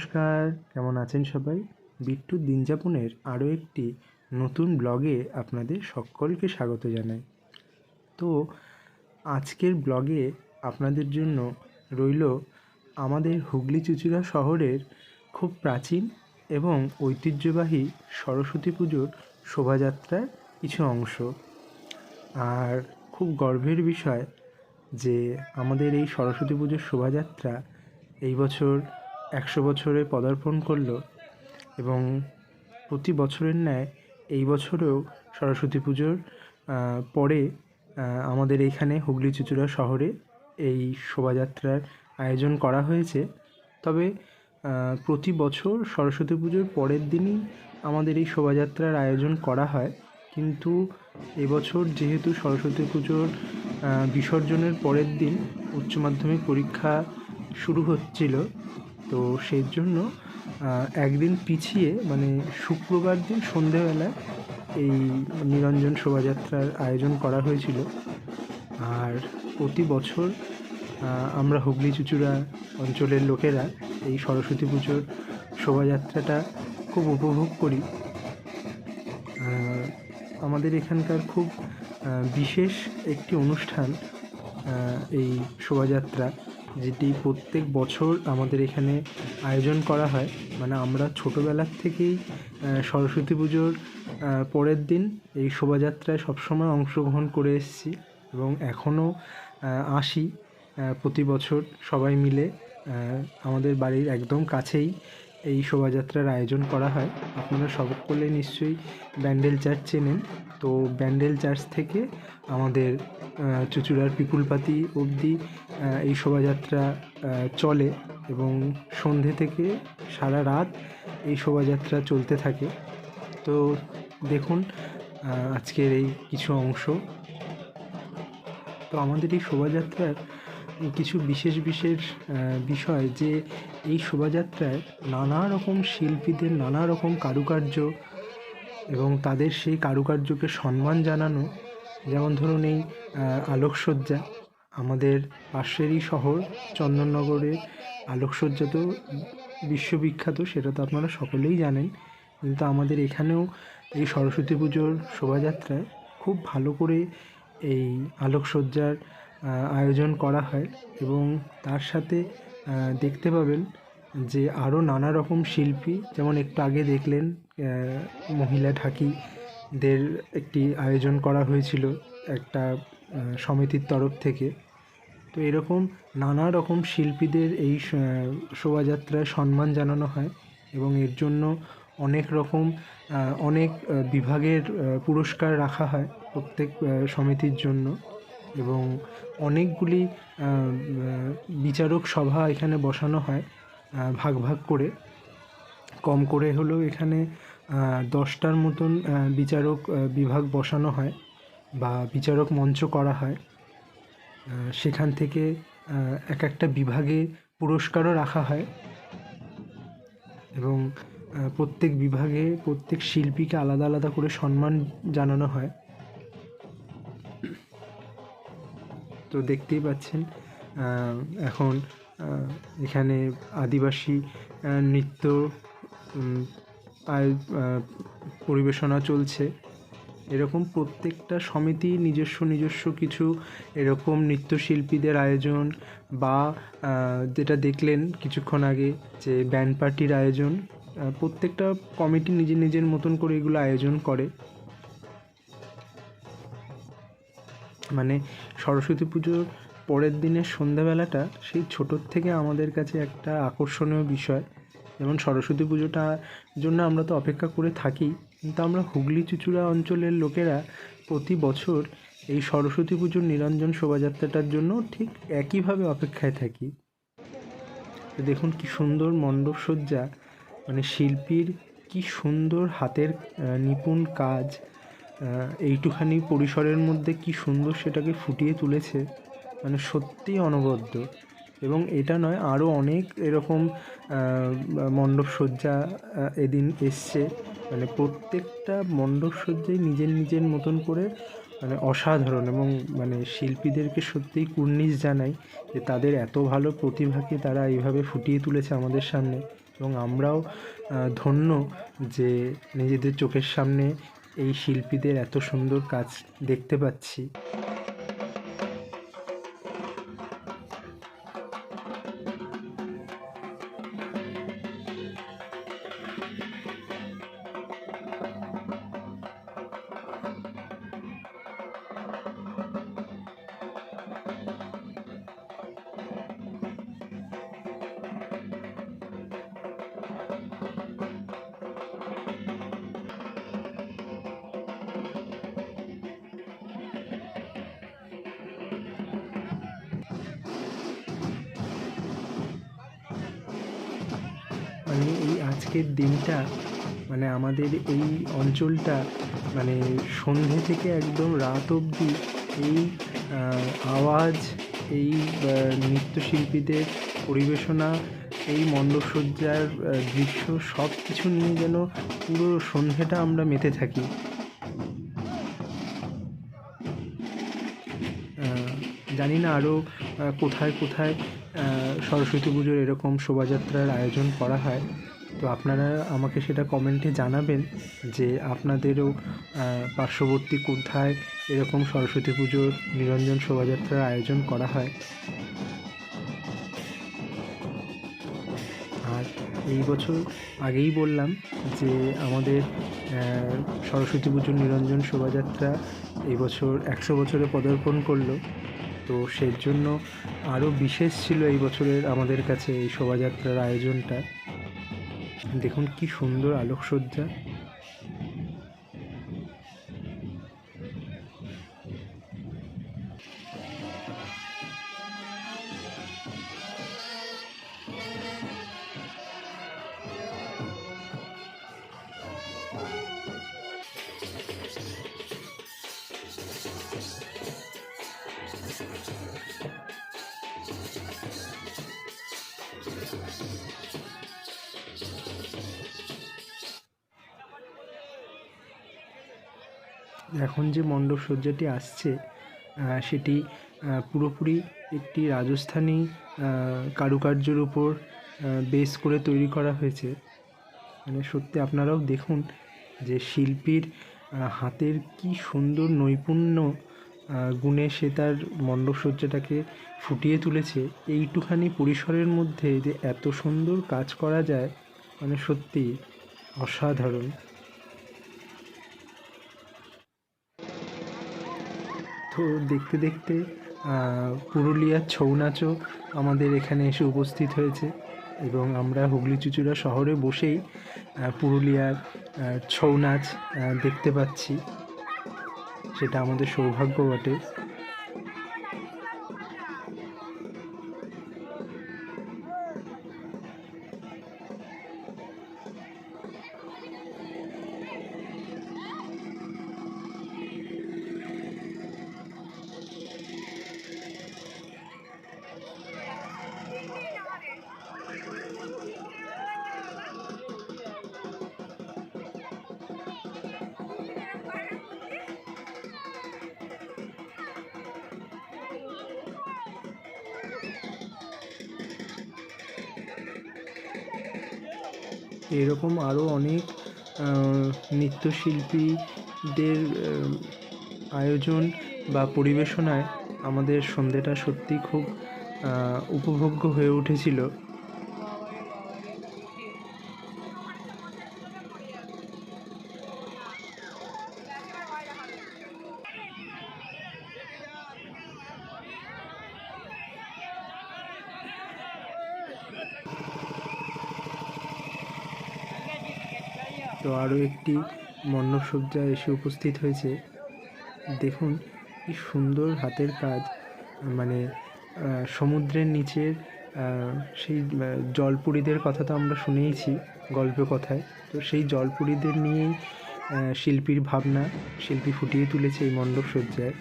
নমস্কার, কেমন আছেন সবাই? বিট্টুর দিনযাপনের আরও একটি নতুন ব্লগে আপনাদের সকলকে স্বাগত জানাই। তো আজকের ব্লগে আপনাদের জন্য রইল আমাদের হুগলি চুঁচুড়া শহরের খুব প্রাচীন এবং ঐতিহ্যবাহী সরস্বতী পুজোর শোভাযাত্রার কিছু অংশ। আর খুব গর্বের বিষয় যে আমাদের এই সরস্বতী পুজোর শোভাযাত্রা এই বছর 100 বছরে পদার্পণ করলো এবং প্রতি বছরের ন্যায় এই বছরেও সরস্বতী পুজোর পরে আমাদের এইখানে হুগলি চুঁচুড়া শহরে এই শোভাযাত্রার আয়োজন করা হয়েছে। তবে প্রতি বছর সরস্বতী পুজোর পরের দিনই আমাদের এই শোভাযাত্রার আয়োজন করা হয়, কিন্তু এবছর যেহেতু সরস্বতী পুজোর বিসর্জনের পরের দিন উচ্চ মাধ্যমিক পরীক্ষা শুরু হচ্ছিল, তো সেই জন্য একদিন পিছিয়ে মানে শুক্রবার দিন সন্ধেবেলায় এই নিরঞ্জন শোভাযাত্রার আয়োজন করা হয়েছিল। আর প্রতি বছর আমরা হুগলি চুঁচুড়া অঞ্চলের লোকেরা এই সরস্বতী পুজোর শোভাযাত্রাটা খুব উপভোগ করি। আমাদের এখানকার খুব বিশেষ একটি অনুষ্ঠান এই শোভাযাত্রা, যেটি প্রত্যেক বছর আমাদের এখানে আয়োজন করা হয়। মানে আমরা ছোটোবেলার থেকেই সরস্বতী পুজোর পরের দিন এই শোভাযাত্রায় সবসময় অংশগ্রহণ করে এসেছি এবং এখনও আসি প্রতি বছর সবাই মিলে। আমাদের বাড়ির একদম কাছেই এই শোভাযাত্রার আয়োজন করা হয়। আপনারা সকলে নিশ্চয়ই ব্যান্ডেল চার্চ চেনেন, তো ব্যান্ডেল চার্চ থেকে আমাদের চুঁচুড়ার পিপুলপাতি অবধি এই শোভাযাত্রা চলে এবং সন্ধে থেকে সারা রাত এই শোভাযাত্রা চলতে থাকে। তো দেখুন আজকের এই কিছু অংশ। তো আমাদের এই শোভাযাত্রার কিছু বিশেষ বিষয় যে এই শোভাযাত্রায় নানা রকম শিল্পীদের নানা রকম কারুকার্য এবং তাদের সেই কারুকার্যকে সম্মান জানানো। যেমন ধরুন এই আলোকসজ্জা, আমাদের পাশেরই শহর চন্দননগরের আলোকসজ্জা তো বিশ্ববিখ্যাত, সেটা তো আপনারা সকলেই জানেন। কিন্তু আমাদের এখানেও এই সরস্বতী পুজোর শোভাযাত্রায় খুব ভালো করে এই আলোকসজ্জার আয়োজন করা হয় এবং তার সাথে দেখতে পাবেন যে আরও নানা রকম শিল্পী, যেমন একটু আগে দেখলেন মহিলা ঢাকিদের একটি আয়োজন করা হয়েছিল একটা সমিতির তরফ থেকে। তো এরকম নানা রকম শিল্পীদের এই শোভাযাত্রায় সম্মান জানানো হয় এবং এর জন্য অনেক বিভাগের পুরস্কার রাখা হয় প্রত্যেক সমিতির জন্য এবং অনেকগুলি বিচারক সভা এখানে বসানো হয় ভাগ ভাগ করে। কম করে হলেও এখানে 10টার মতন বিচারক বিভাগ বসানো হয় বা বিচারক মঞ্চ করা হয়। সেখান থেকে এক একটা বিভাগে পুরস্কারও রাখা হয় এবং প্রত্যেক বিভাগে প্রত্যেক শিল্পীকে আলাদা আলাদা করে সম্মান জানানো হয়। তো দেখতেই পাচ্ছেন এখন এখানে আদিবাসী নৃত্য পরিবেশনা চলছে। এরকম প্রত্যেকটা সমিতি নিজস্ব কিছু এরকম নৃত্যশিল্পীদের আয়োজন বা যেটা দেখলেন কিছুক্ষণ আগে যে ব্যান্ড পার্টির আয়োজন, প্রত্যেকটা কমিটি নিজের মতন করে এগুলো আয়োজন করে। মানে সরস্বতী পুজোর পরের দিনের সন্ধ্যাবেলাটা সেই ছোটোর থেকে আমাদের কাছে একটা আকর্ষণীয় বিষয়। যেমন সরস্বতী পুজোটার জন্য আমরা তো অপেক্ষা করে থাকি, কিন্তু আমরা হুগলি চুঁচুড়া অঞ্চলের লোকেরা প্রতি বছর এই সরস্বতী পুজোর নিরঞ্জন শোভাযাত্রাটার জন্য ঠিক একইভাবে অপেক্ষায় থাকি। তো দেখুন কি সুন্দর মণ্ডপসজ্জা, মানে শিল্পীর কি সুন্দর হাতের নিপুণ কাজ, এইটুখানি পরিসরের মধ্যে কি সুন্দর সেটাকে ফুটিয়ে তুলেছে, মানে সত্যিই অনবদ্য। এবং এটা নয়, আরও অনেক এরকম মণ্ডপসজ্জা এদিন এসছে। মানে প্রত্যেকটা মণ্ডপসজ্জাই নিজের মতন করে মানে অসাধারণ এবং মানে শিল্পীদেরকে সত্যিই কুর্নিশ জানাই যে তাদের এত ভালো প্রতিভাকে তারা এইভাবে ফুটিয়ে তুলেছে আমাদের সামনে। এবং আমরাও ধন্য যে নিজেদের চোখের সামনে এই শিল্পীদের এত সুন্দর কাজ দেখতে পাচ্ছি। মানে এই আজকের দিনটা, মানে আমাদের এই অঞ্চলটা, মানে সন্ধে থেকে একদম রাত অবধি এই আওয়াজ, এই নৃত্যশিল্পীদের পরিবেশনা, এই মণ্ডপসজ্জার দৃশ্য সব কিছু নিয়ে যেন পুরো সন্ধেটা আমরা মেতে থাকি। জানি না আরও কোথায় কোথায় সরস্বতী পুজোর এরকম শোভাযাত্রার আয়োজন করা হয়, তো আপনারা আমাকে সেটা কমেন্টে জানাবেন যে আপনাদেরও পার্শ্ববর্তী কোথায় এরকম সরস্বতী পুজোর নিরঞ্জন শোভাযাত্রার আয়োজন করা হয়। আর এই বছর আগেই বললাম যে আমাদের সরস্বতী পুজোর নিরঞ্জন শোভাযাত্রা এই বছর 100 বছরে পদার্পণ করলো, তো সেই জন্য আরও বিশেষ ছিল এই বছরের আমাদের কাছে এই শোভাযাত্রার আয়োজনটা। দেখুন কি সুন্দর আলোকসজ্জা। এখন যে মণ্ডপসজ্জাটি আসছে সেটি পুরোপুরি একটি রাজস্থানী কারুকার্যের উপর বেস করে তৈরি করা হয়েছে। মানে সত্যি আপনারাও দেখুন যে শিল্পীর হাতের কি সুন্দর নৈপুণ্য গুণে সে তার মণ্ডপসজ্জাটাকে ফুটিয়ে তুলেছে। এইটুখানি পরিসরের মধ্যে যে এত সুন্দর কাজ করা যায়, মানে সত্যি অসাধারণ। তো দেখতে দেখতে পুরুলিয়ার ছৌ নাচও আমাদের এখানে এসে উপস্থিত হয়েছে, এবং আমরা হুগলি চুঁচুড়া শহরে বসেই পুরুলিয়ার ছৌ নাচ দেখতে পাচ্ছি। সেটা আমাদের সৌভাগ্য বটে। এরকম আরও অনেক নৃত্যশিল্পীদের আয়োজন বা পরিবেশনায় আমাদের সন্ধ্যেটা সত্যি খুব উপভোগ্য হয়ে উঠেছিল। তো আরও একটি মণ্ডপসজ্জা এসে উপস্থিত হয়েছে। দেখুন কি সুন্দর হাতের কাজ, মানে সমুদ্রের নিচের সেই জলপুরীদের কথা তো আমরা শুনেইছি গল্প কথায়, তো সেই জলপুরীদের নিয়েই শিল্পীর ভাবনা, শিল্পী ফুটিয়ে তুলেছে এই মণ্ডপসজ্জায়।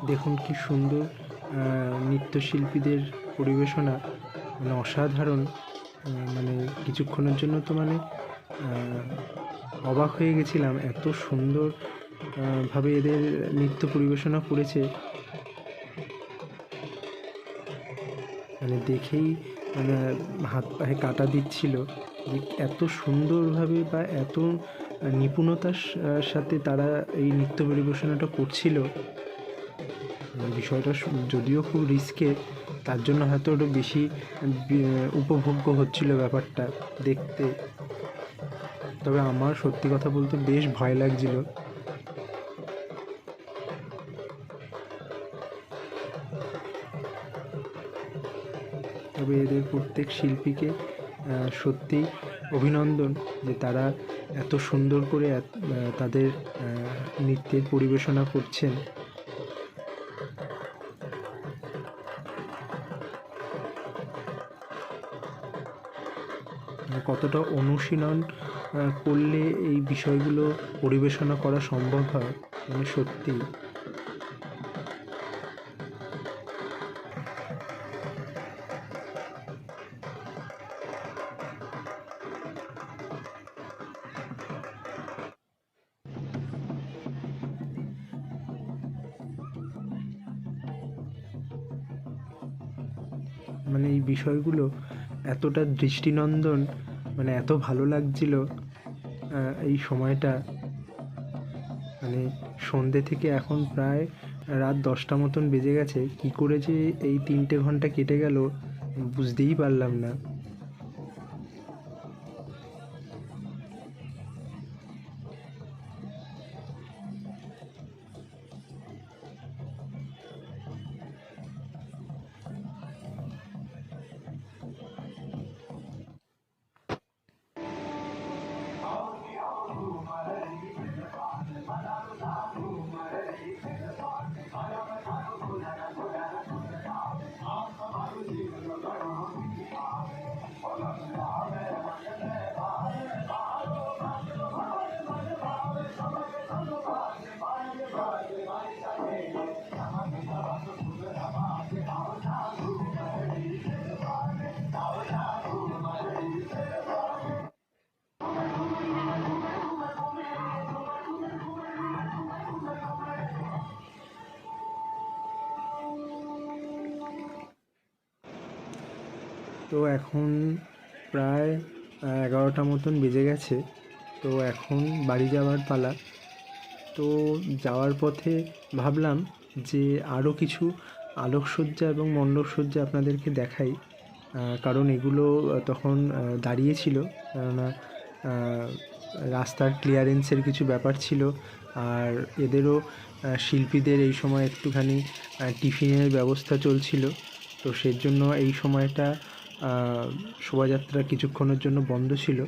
দেখুন কি সুন্দর নৃত্যশিল্পীদের পরিবেশনা, মানে অসাধারণ। মানে কিছুক্ষণের জন্য তো মানে অবাক হয়ে গেছিলাম, এত সুন্দর ভাবে এদের নৃত্য পরিবেশনা করেছে। মানে দেখেই মানে হাত পায়ে কাঁটা দিচ্ছিল যে এত সুন্দরভাবে বা এত নিপুণতার সাথে তারা এই নৃত্য পরিবেশনাটা করছিল। বিষয়টা যদিও খুব রিস্কের, তার জন্য হয়তো একটু বেশি উপভোগ্য হচ্ছিল ব্যাপারটা দেখতে। তবে আমার সত্যি কথা বলতে বেশ ভয় লাগছিল। তবে এদের প্রত্যেক শিল্পীকে সত্যিই অভিনন্দন যে তারা এত সুন্দর করে তাদের নৃত্যের পরিবেশনা করছেন। কতটা অনুশীলন করলে এই বিষয়গুলো পরিবেশনা করা সম্ভব হয়, মানে সত্যি। মানে এই বিষয়গুলো এতটা দৃষ্টিনন্দন, মানে এত ভালো লাগছিল এই সময়টা। মানে সন্ধ্যে থেকে এখন প্রায় রাত 10টা মতন বেজে গেছে, কি করে যে এই 3টে ঘন্টা কেটে গেল বুঝতেই পারলাম না। তো এখন প্রায় 11টা মতন বেজে গেছে। তো এখন বাড়ি যাওয়ার পালা। তো যাওয়ার পথে ভাবলাম যে আরও কিছু আলোকসজ্জা এবং মণ্ডপসজ্জা আপনাদেরকে দেখাই, কারণ এগুলো তখন দাঁড়িয়ে ছিল, কেননা রাস্তার ক্লিয়ারেন্সের কিছু ব্যাপার ছিল। আর এদেরও শিল্পীদের এই সময় একটুখানি টিফিনের ব্যবস্থা চলছিল। তো সেই জন্য এই সময়টা শোভাযাত্রা কিছুক্ষণের জন্য বন্ধ ছিল।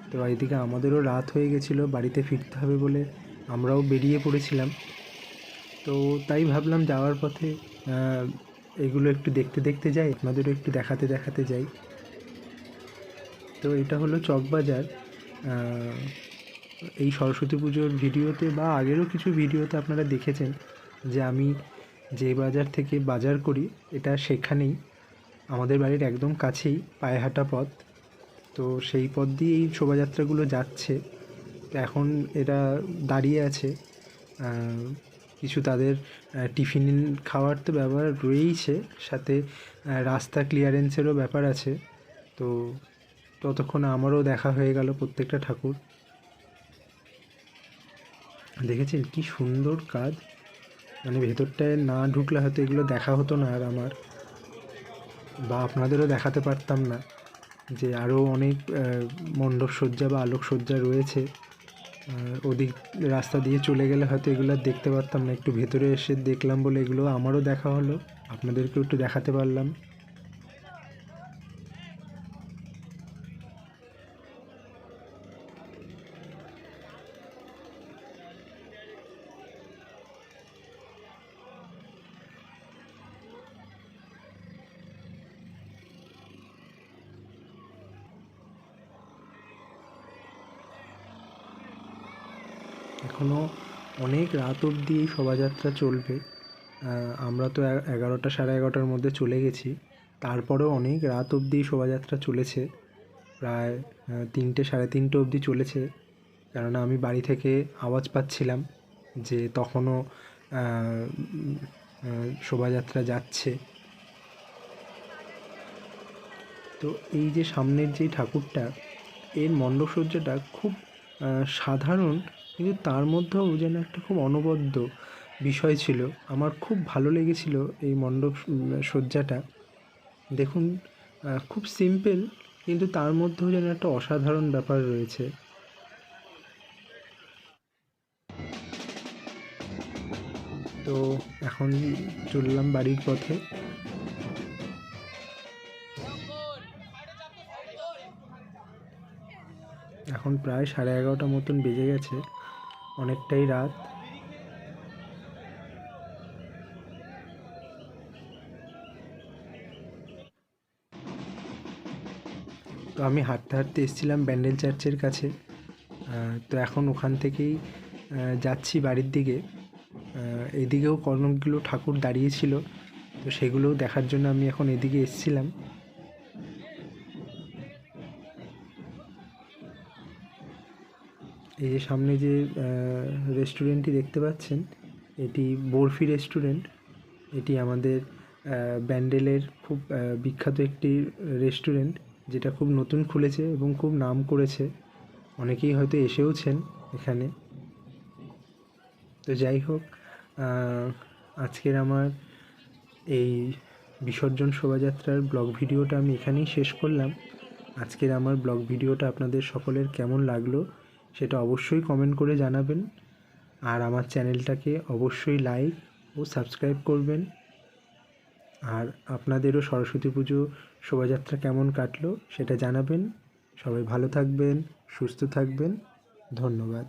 তো এইদিকে আমাদেরও রাত হয়ে গেছিলো, বাড়িতে ফিরতে হবে বলে আমরাও বেরিয়ে পড়েছিলাম। তো তাই ভাবলাম যাওয়ার পথে এগুলো একটু দেখতে দেখতে যাই, আপনাদেরও একটু দেখাতে দেখাতে যাই। তো এটা হলো চকবাজার। এই সরস্বতী পুজোর ভিডিওতে বা আগেরও কিছু ভিডিওতে আপনারা দেখেছেন যে আমি যে বাজার থেকে বাজার করি এটা সেখানেই, আমাদের বাড়ির একদম কাছেই, পায়ে হাঁটা পথ। তো সেই পথ দিয়ে এই শোভাযাত্রাগুলো যাচ্ছে। তো এখন এরা দাঁড়িয়ে আছে, কিছু তাদের টিফিন খাওয়ার তো ব্যাপার রয়েইছে, সাথে রাস্তা ক্লিয়ারেন্সেরও ব্যাপার আছে। তো ততক্ষণে আমারও দেখা হয়ে গেল প্রত্যেকটা ঠাকুর। দেখেছেন কি সুন্দর কাজ, মানে ভেতরটায় না ঢুকলে হয়তো এগুলো দেখা হতো না আর আমার, বা আপনাদেরও দেখাতে পারতাম না যে আরও অনেক মণ্ডপসজ্জা বা আলোকসজ্জা রয়েছে। ওদিক রাস্তা দিয়ে চলে গেলে হয়তো এগুলো দেখতে পারতাম না, একটু ভেতরে এসে দেখলাম বলে এগুলো আমারও দেখা হলো, আপনাদেরকেও একটু দেখাতে পারলাম। এখনও অনেক রাত অবধি এই শোভাযাত্রা চলবে। আমরা তো 11টা 11:30টার মধ্যে চলে গেছি, তারপরেও অনেক রাত অবধি শোভাযাত্রা চলেছে, প্রায় 3টে 3:30 অবধি চলেছে। কেননা আমি বাড়ি থেকে আওয়াজ পাচ্ছিলাম যে তখনও শোভাযাত্রা যাচ্ছে। তো এই যে সামনের যেই ঠাকুরটা, এর মণ্ডপসজ্জাটা খুব সাধারণ, কিন্তু তার মধ্যেও যেন একটা খুব অনবদ্য বিষয় ছিল। আমার খুব ভালো লেগেছিল এই মণ্ডপ সজ্জাটা। দেখুন, খুব সিম্পল, কিন্তু তার মধ্যেও যেন একটা অসাধারণ ব্যাপার রয়েছে। তো এখন চললাম বাড়ির পথে। এখন প্রায় 11:30 মতন বেজে গেছে, অনেকটাই রাত। তো আমি হাঁটতে হাঁটতে এসেছিলাম ব্যান্ডেল চার্চের কাছে। তো এখন ওখান থেকেই যাচ্ছি বাড়ির দিকে। এদিকেও অনেকগুলো ঠাকুর দাঁড়িয়েছিল, তো সেগুলোও দেখার জন্য আমি এখন এদিকে এসেছিলাম। এই যে সামনে যে রেস্টুরেন্টটি দেখতে পাচ্ছেন, এটি বরফি রেস্টুরেন্ট। এটি আমাদের ব্যান্ডেলের খুব বিখ্যাত একটি রেস্টুরেন্ট, যেটা খুব নতুন খুলেছে এবং খুব নাম করেছে। অনেকেই হয়তো এসেওছেন এখানে। তো যাই হোক, আজকের আমার এই বিসর্জন শোভাযাত্রার ব্লগ ভিডিওটা আমি এখানেই শেষ করলাম। আজকের আমার ব্লগ ভিডিওটা আপনাদের সকলের কেমন লাগলো সেটা অবশ্যই কমেন্ট করে জানাবেন। আর আমার চ্যানেলটাকে অবশ্যই লাইক ও সাবস্ক্রাইব করবেন। আর আপনাদেরও সরস্বতী পুজো শোভাযাত্রা কেমন কাটলো সেটা জানাবেন। সবাই ভালো থাকবেন, সুস্থ থাকবেন। ধন্যবাদ।